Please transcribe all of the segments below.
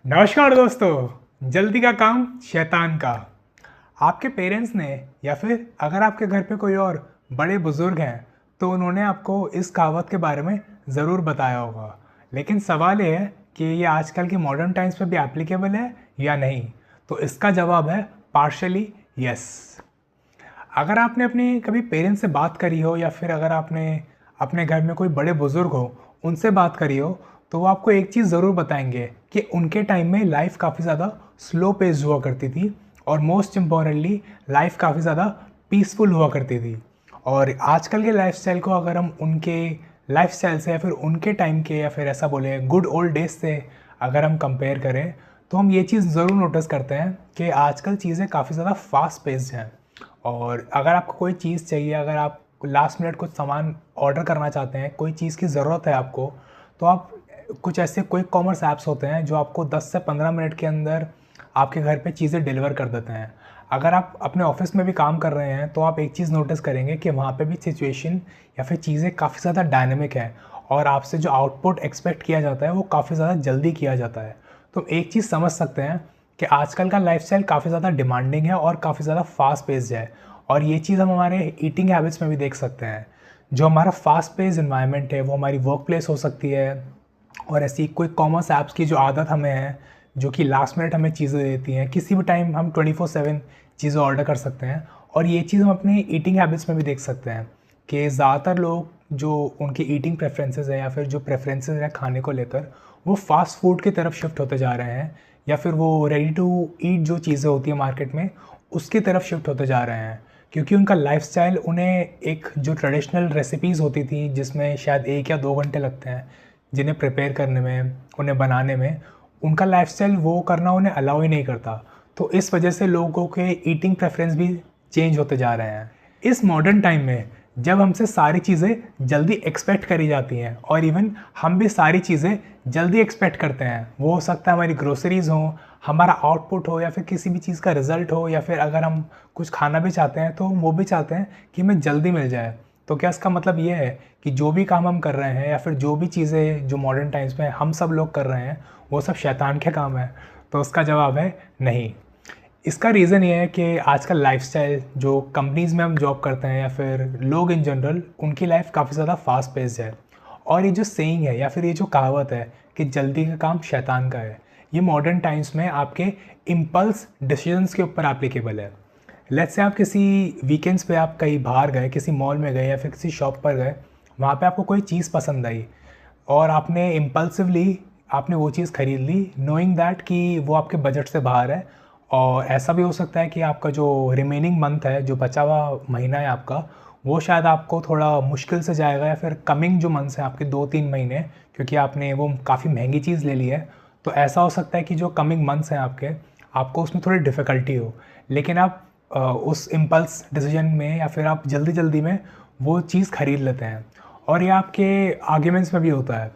नमस्कार दोस्तों। जल्दी का काम शैतान का। आपके पेरेंट्स ने या फिर अगर आपके घर पे कोई और बड़े बुजुर्ग हैं तो उन्होंने आपको इस कहावत के बारे में ज़रूर बताया होगा। लेकिन सवाल ये है कि ये आजकल के मॉडर्न टाइम्स पे भी एप्लीकेबल है या नहीं। तो इसका जवाब है पार्शली यस। अगर आपने अपने कभी पेरेंट्स से बात करी हो या फिर अगर आपने अपने घर में कोई बड़े बुज़ुर्ग हो उनसे बात करी हो तो वो आपको एक चीज़ ज़रूर बताएंगे कि उनके टाइम में लाइफ काफ़ी ज़्यादा स्लो पेस हुआ करती थी और मोस्ट इम्पॉर्टेंटली लाइफ काफ़ी ज़्यादा पीसफुल हुआ करती थी। और आजकल के लाइफस्टाइल को अगर हम उनके लाइफस्टाइल से या फिर उनके टाइम के या फिर ऐसा बोले गुड ओल्ड डेज से अगर हम कंपेयर करें तो हम ये चीज़ ज़रूर नोटिस करते हैं कि आजकल चीज़ें काफ़ी ज़्यादा फास्ट पेस्ड हैं। और अगर आपको कोई चीज़ चाहिए, अगर आप लास्ट मिनट कुछ सामान ऑर्डर करना चाहते हैं, कोई चीज़ की ज़रूरत है आपको, तो आप कुछ ऐसे क्विक कॉमर्स ऐप्स होते हैं जो आपको 10 से 15 मिनट के अंदर आपके घर पे चीज़ें डिलीवर कर देते हैं। अगर आप अपने ऑफिस में भी काम कर रहे हैं तो आप एक चीज़ नोटिस करेंगे कि वहाँ पे भी सिचुएशन या फिर चीज़ें काफ़ी ज़्यादा डायनेमिक है और आपसे जो आउटपुट एक्सपेक्ट किया जाता है वो काफ़ी ज़्यादा जल्दी किया जाता है। तो एक चीज़ समझ सकते हैं कि आजकल का लाइफस्टाइल काफ़ी ज़्यादा डिमांडिंग है और काफ़ी ज़्यादा फास्ट पेस्ड है। और ये चीज़ हम हमारे ईटिंग हैबिट्स में भी देख सकते हैं। जो हमारा फास्ट पेस्ड एनवायरनमेंट है वो हमारी वर्क प्लेस हो सकती है और ऐसी कोई कॉमर्स ऐप्स की जो आदत हमें है जो कि लास्ट मिनट हमें चीज़ें देती हैं, किसी भी टाइम हम 24/7 चीज़ें ऑर्डर कर सकते हैं। और ये चीज़ हम अपने ईटिंग हैबिट्स में भी देख सकते हैं कि ज़्यादातर लोग जो उनकी ईटिंग प्रेफरेंसेस है या फिर जो प्रेफरेंसेस है खाने को लेकर वो फास्ट फूड की तरफ शिफ्ट होते जा रहे हैं या फिर वो रेडी टू ईट जो चीज़ें होती हैं मार्केट में उसकी तरफ शिफ्ट होते जा रहे हैं। क्योंकि उनका लाइफस्टाइल उन्हें एक जो ट्रेडिशनल रेसिपीज़ होती थी जिसमें शायद 1 या 2 घंटे लगते हैं जिन्हें प्रिपेयर करने में, उन्हें बनाने में, उनका लाइफस्टाइल वो करना उन्हें अलाउ ही नहीं करता। तो इस वजह से लोगों के ईटिंग प्रेफरेंस भी चेंज होते जा रहे हैं। इस मॉडर्न टाइम में जब हमसे सारी चीज़ें जल्दी एक्सपेक्ट करी जाती हैं और इवन हम भी सारी चीज़ें जल्दी एक्सपेक्ट करते हैं, वो हो सकता है हमारी ग्रोसरीज़ हों, हमारा आउटपुट हो या फिर किसी भी चीज़ का रिज़ल्ट हो या फिर अगर हम कुछ खाना भी चाहते हैं तो वो भी चाहते हैं कि हमें जल्दी मिल जाए। तो क्या इसका मतलब ये है कि जो भी काम हम कर रहे हैं या फिर जो भी चीज़ें जो मॉडर्न टाइम्स में हम सब लोग कर रहे हैं वो सब शैतान के काम है? तो उसका जवाब है नहीं। इसका रीज़न ये है कि आजकल लाइफस्टाइल जो कंपनीज़ में हम जॉब करते हैं या फिर लोग इन जनरल उनकी लाइफ काफ़ी ज़्यादा फास्ट पेस्ड है। और ये जो सेइंग है या फिर ये जो कहावत है कि जल्दी का काम शैतान का है, ये मॉडर्न टाइम्स में आपके इम्पल्स डिसीजंस के ऊपर एप्लीकेबल है। लेट्स से आप किसी वीकेंड्स पे आप कहीं बाहर गए, किसी मॉल में गए या फिर किसी शॉप पर गए, वहाँ पे आपको कोई चीज़ पसंद आई और आपने इम्पल्सिवली आपने वो चीज़ खरीद ली नोइंग दैट कि वो आपके बजट से बाहर है। और ऐसा भी हो सकता है कि आपका जो रिमेनिंग मंथ है, जो बचा हुआ महीना है आपका, वो शायद आपको थोड़ा मुश्किल से जाएगा या फिर कमिंग जो मंथ्स हैं आपके 2-3 महीने, क्योंकि आपने वो काफ़ी महंगी चीज़ ले ली है, तो ऐसा हो सकता है कि जो कमिंग मंथ्स हैं आपके, आपको उसमें थोड़ी डिफ़िकल्टी हो। लेकिन आप उस इम्पल्स डिसीजन में या फिर आप जल्दी जल्दी में वो चीज़ खरीद लेते हैं। और ये आपके आर्ग्यूमेंट्स में भी होता है।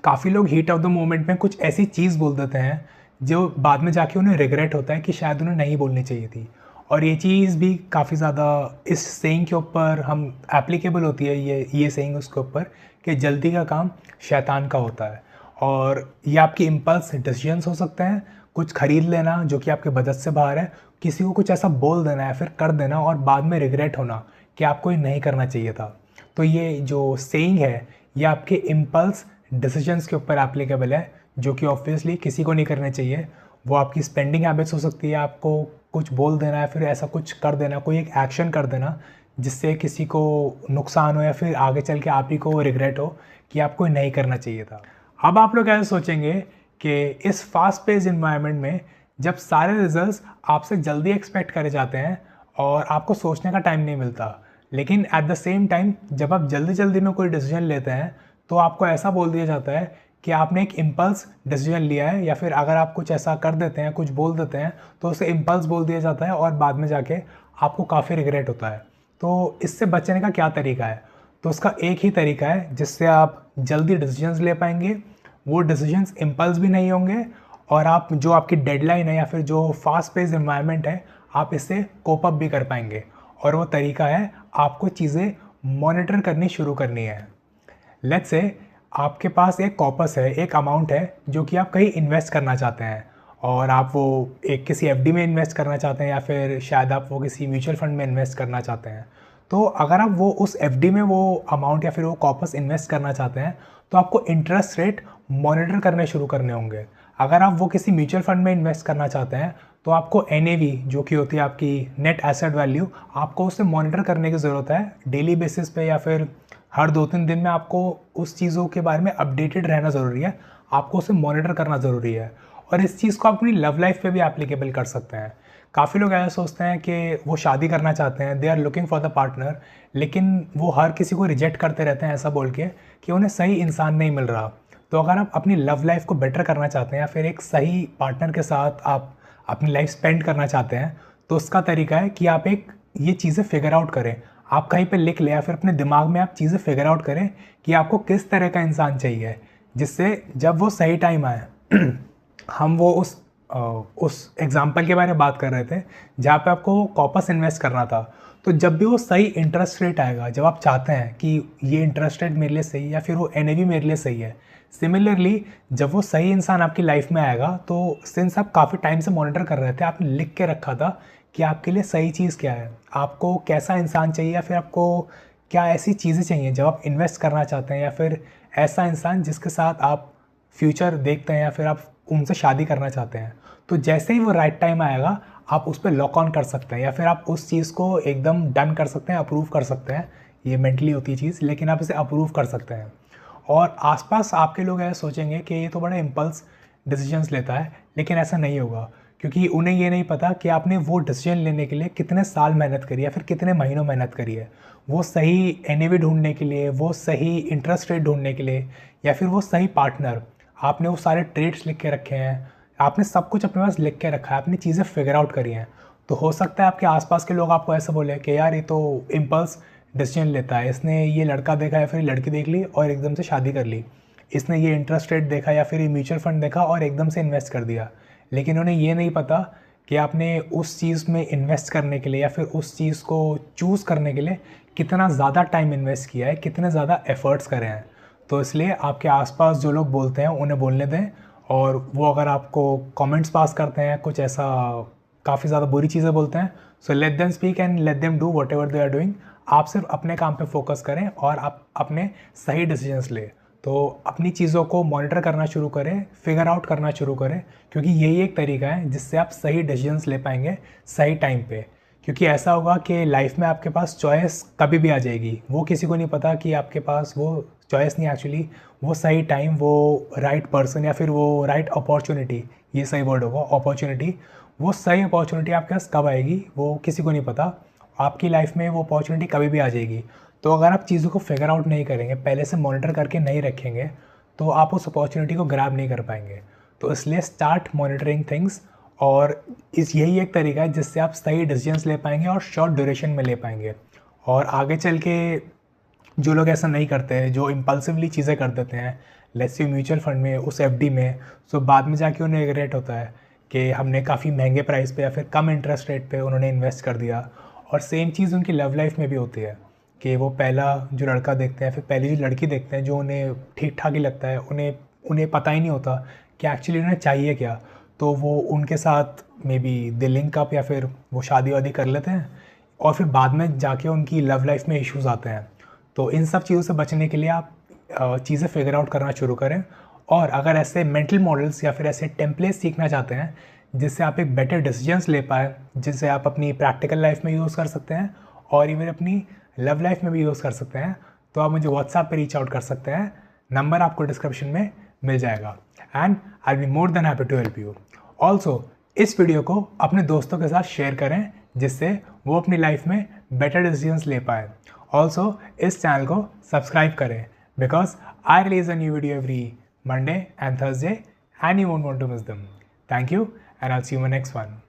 काफ़ी लोग हीट ऑफ द मोमेंट में कुछ ऐसी चीज़ बोल देते हैं जो बाद में जाके उन्हें रिग्रेट होता है कि शायद उन्हें नहीं बोलनी चाहिए थी। और ये चीज़ भी काफ़ी ज़्यादा इस सेइंग के ऊपर हम एप्लीकेबल होती है, ये सेइंग उसके ऊपर कि जल्दी का काम शैतान का होता है। और ये आपकी इम्पल्स डिसीजंस हो सकते हैं, कुछ खरीद लेना जो कि आपके बजट से बाहर है, किसी को कुछ ऐसा बोल देना या फिर कर देना और बाद में रिग्रेट होना कि आपको ये नहीं करना चाहिए था। तो ये जो सेइंग है ये आपके इम्पल्स डिसीजंस के ऊपर एप्लीकेबल है जो कि ऑब्वियसली किसी को नहीं करने चाहिए। वो आपकी स्पेंडिंग हैबिट्स हो सकती है, आपको कुछ बोल देना या फिर ऐसा कुछ कर देना, कोई एक एक्शन कर देना जिससे किसी को नुकसान हो या फिर आगे चल के आप ही को रिग्रेट हो कि आपको नहीं करना चाहिए था। अब आप लोग ऐसे सोचेंगे कि इस फास्ट पेस्ड इन्वायरमेंट में जब सारे रिजल्ट्स आपसे जल्दी एक्सपेक्ट करे जाते हैं और आपको सोचने का टाइम नहीं मिलता, लेकिन एट द सेम टाइम जब आप जल्दी जल्दी में कोई डिसीजन लेते हैं तो आपको ऐसा बोल दिया जाता है कि आपने एक इम्पल्स डिसीजन लिया है, या फिर अगर आप कुछ ऐसा कर देते हैं, कुछ बोल देते हैं तो उसे इम्पल्स बोल दिया जाता है और बाद में जाके आपको काफ़ी रिग्रेट होता है। तो इससे बचने का क्या तरीका है? तो उसका एक ही तरीका है जिससे आप जल्दी डिसीजंस ले पाएंगे, वो डिसीजंस इम्पल्स भी नहीं होंगे और आप जो आपकी डेडलाइन है या फिर जो फास्ट पेस्ड एनवायरनमेंट है आप इससे कोप अप भी कर पाएंगे। और वो तरीका है आपको चीज़ें मॉनिटर करनी शुरू करनी है। लेट्स से आपके पास एक कॉपस है, एक अमाउंट है जो कि आप कहीं इन्वेस्ट करना चाहते हैं, और आप वो एक किसी एफडी में इन्वेस्ट करना चाहते हैं या फिर शायद आप वो किसी म्यूचुअल फंड में इन्वेस्ट करना चाहते हैं। तो अगर आप वो उस एफडी में वो अमाउंट या फिर वो कॉपस इन्वेस्ट करना चाहते हैं तो आपको इंटरेस्ट रेट मॉनिटर करने शुरू करने होंगे। अगर आप वो किसी म्यूचुअल फंड में इन्वेस्ट करना चाहते हैं तो आपको एनएवी जो कि होती है आपकी नेट एसेट वैल्यू, आपको उसे मॉनिटर करने की ज़रूरत है डेली बेसिस पे, या फिर हर 2-3 दिन में आपको उस चीज़ों के बारे में अपडेटेड रहना ज़रूरी है, आपको उसे मॉनिटर करना ज़रूरी है। और इस चीज़ को आप अपनी लव लाइफ पे भी एप्लीकेबल कर सकते हैं। काफ़ी लोग ऐसा सोचते हैं कि वो शादी करना चाहते हैं, they are looking for the partner, लेकिन वो हर किसी को रिजेक्ट करते रहते हैं ऐसा बोल के कि उन्हें सही इंसान नहीं मिल रहा। तो अगर आप अपनी लव लाइफ को बेटर करना चाहते हैं या फिर एक सही पार्टनर के साथ आप अपनी लाइफ स्पेंड करना चाहते हैं, तो उसका तरीका है कि आप एक ये चीज़ें फिगर आउट करें। आप कहीं पे लिख लें या फिर अपने दिमाग में आप चीज़ें फिगर आउट करें कि आपको किस तरह का इंसान चाहिए, जिससे जब वो सही टाइम आए हम वो उस एग्ज़ाम्पल के बारे में बात कर रहे थे जहाँ पे आपको कॉपस इन्वेस्ट करना था। तो जब भी वो सही इंटरेस्ट रेट आएगा, जब आप चाहते हैं कि ये इंटरेस्ट रेट मेरे लिए सही है या फिर वो एनएवी मेरे लिए सही है, सिमिलरली जब वो सही इंसान आपकी लाइफ में आएगा, तो सिंस आप काफ़ी टाइम से मॉनिटर कर रहे थे, आपने लिख के रखा था कि आपके लिए सही चीज़ क्या है, आपको कैसा इंसान चाहिए या फिर आपको क्या ऐसी चीज़ें चाहिए जब आप इन्वेस्ट करना चाहते हैं, या फिर ऐसा इंसान जिसके साथ आप फ्यूचर देखते हैं या फिर आप उनसे शादी करना चाहते हैं। तो जैसे ही वो राइट टाइम आएगा आप उस पर लॉक ऑन कर सकते हैं या फिर आप उस चीज़ को एकदम डन कर सकते हैं, अप्रूव कर सकते हैं। ये मेंटली होती है चीज़, लेकिन आप इसे अप्रूव कर सकते हैं। और आसपास आपके लोग ऐसे सोचेंगे कि ये तो बड़ा इम्पल्स डिसीजंस लेता है, लेकिन ऐसा नहीं होगा, क्योंकि उन्हें ये नहीं पता कि आपने वो डिसीजन लेने के लिए कितने साल मेहनत करी है, फिर कितने महीनों मेहनत करी है। वो सही एनएवी ढूंढने के लिए, वो सही इंटरेस्ट रेट ढूंढने के लिए, या फिर वो सही पार्टनर, आपने वो सारे ट्रेड्स लिख के रखे हैं, आपने सब कुछ अपने पास लिख के रखा है, आपने चीज़ें फिगर आउट करी हैं। तो हो सकता है आपके आसपास के लोग आपको ऐसा बोले कि यार ये तो इम्पल्स डिसीजन लेता है, इसने ये लड़का देखा या फिर लड़की देख ली और एकदम से शादी कर ली, इसने ये इंटरेस्ट रेट देखा या फिर ये म्यूचुअल फंड देखा और एकदम से इन्वेस्ट कर दिया। लेकिन उन्हें ये नहीं पता कि आपने उस चीज़ में इन्वेस्ट करने के लिए या फिर उस चीज़ को चूज़ करने के लिए कितना ज़्यादा टाइम इन्वेस्ट किया है, कितने ज़्यादा एफ़र्ट्स करे हैं। तो इसलिए आपके आसपास जो लोग बोलते हैं उन्हें बोलने दें, और वो अगर आपको कमेंट्स पास करते हैं, कुछ ऐसा काफ़ी ज़्यादा बुरी चीज़ें बोलते हैं, so let them speak and let them do whatever they are doing. आप सिर्फ अपने काम पे फोकस करें और आप अपने सही डिसीजंस लें। तो अपनी चीज़ों को मॉनिटर करना शुरू करें, फिगर आउट करना शुरू करें, क्योंकि यही एक तरीका है जिससे आप सही डिसीजंस ले पाएंगे सही टाइम पे। क्योंकि ऐसा होगा कि लाइफ में आपके पास चॉइस कभी भी आ जाएगी, वो किसी को नहीं पता कि आपके पास वो चॉइस नहीं, एक्चुअली वो सही टाइम, वो राइट पर्सन या फिर वो राइट अपॉर्चुनिटी, ये सही वर्ड होगा अपॉर्चुनिटी, वो सही अपॉर्चुनिटी आपके पास कब आएगी वो किसी को नहीं पता। आपकी लाइफ में वो अपॉर्चुनिटी कभी भी आ जाएगी। तो अगर आप चीज़ों को फिगर आउट नहीं करेंगे, पहले से मॉनिटर करके नहीं रखेंगे, तो आप उस अपॉर्चुनिटी को ग्रैब नहीं कर पाएंगे। तो इसलिए स्टार्ट मॉनिटरिंग थिंग्स, और यही एक तरीका है जिससे आप सही डिसीजंस ले पाएंगे और शॉर्ट ड्यूरेशन में ले पाएंगे। और आगे चल के जो लोग ऐसा नहीं करते हैं, जो इम्पल्सिवली चीज़ें कर देते हैं, लेट्स से म्यूचुअल फंड में, उस एफडी में, सो बाद में जाके उन्हें रिग्रेट होता है कि हमने काफ़ी महंगे प्राइस पे या फिर कम इंटरेस्ट रेट पे उन्होंने इन्वेस्ट कर दिया। और सेम चीज़ उनकी लव लाइफ में भी होती है कि वो पहला जो लड़का देखते हैं, फिर पहली जो लड़की देखते हैं जो उन्हें ठीक ठाक ही लगता है, उन्हें पता ही नहीं होता कि एक्चुअली उन्हें चाहिए क्या। तो वो उनके साथ may be they link up या फिर वो शादी वादी कर लेते हैं, और फिर बाद में जाके उनकी लव लाइफ में इश्यूज़ आते हैं। तो इन सब चीज़ों से बचने के लिए आप चीज़ें फिगर आउट करना शुरू करें। और अगर ऐसे मेंटल मॉडल्स या फिर ऐसे टेम्पलेट्स सीखना चाहते हैं जिससे आप एक बेटर डिसीजंस ले पाए, जिससे आप अपनी प्रैक्टिकल लाइफ में यूज़ कर सकते हैं और इवन अपनी लव लाइफ में भी यूज़ कर सकते हैं, तो आप मुझे व्हाट्सएप पे रीच आउट कर सकते हैं। नंबर आपको डिस्क्रिप्शन में मिल जाएगा, and I will be more than happy to help you. Also इस वीडियो को अपने दोस्तों के साथ शेयर करें जिससे वो अपनी लाइफ में बेटर डिसीजंस ले पाए। ऑल्सो इस चैनल को सब्सक्राइब करें, because I release a new video every Monday and Thursday, and you won't want to miss them. Thank you, and I'll see you in the next one.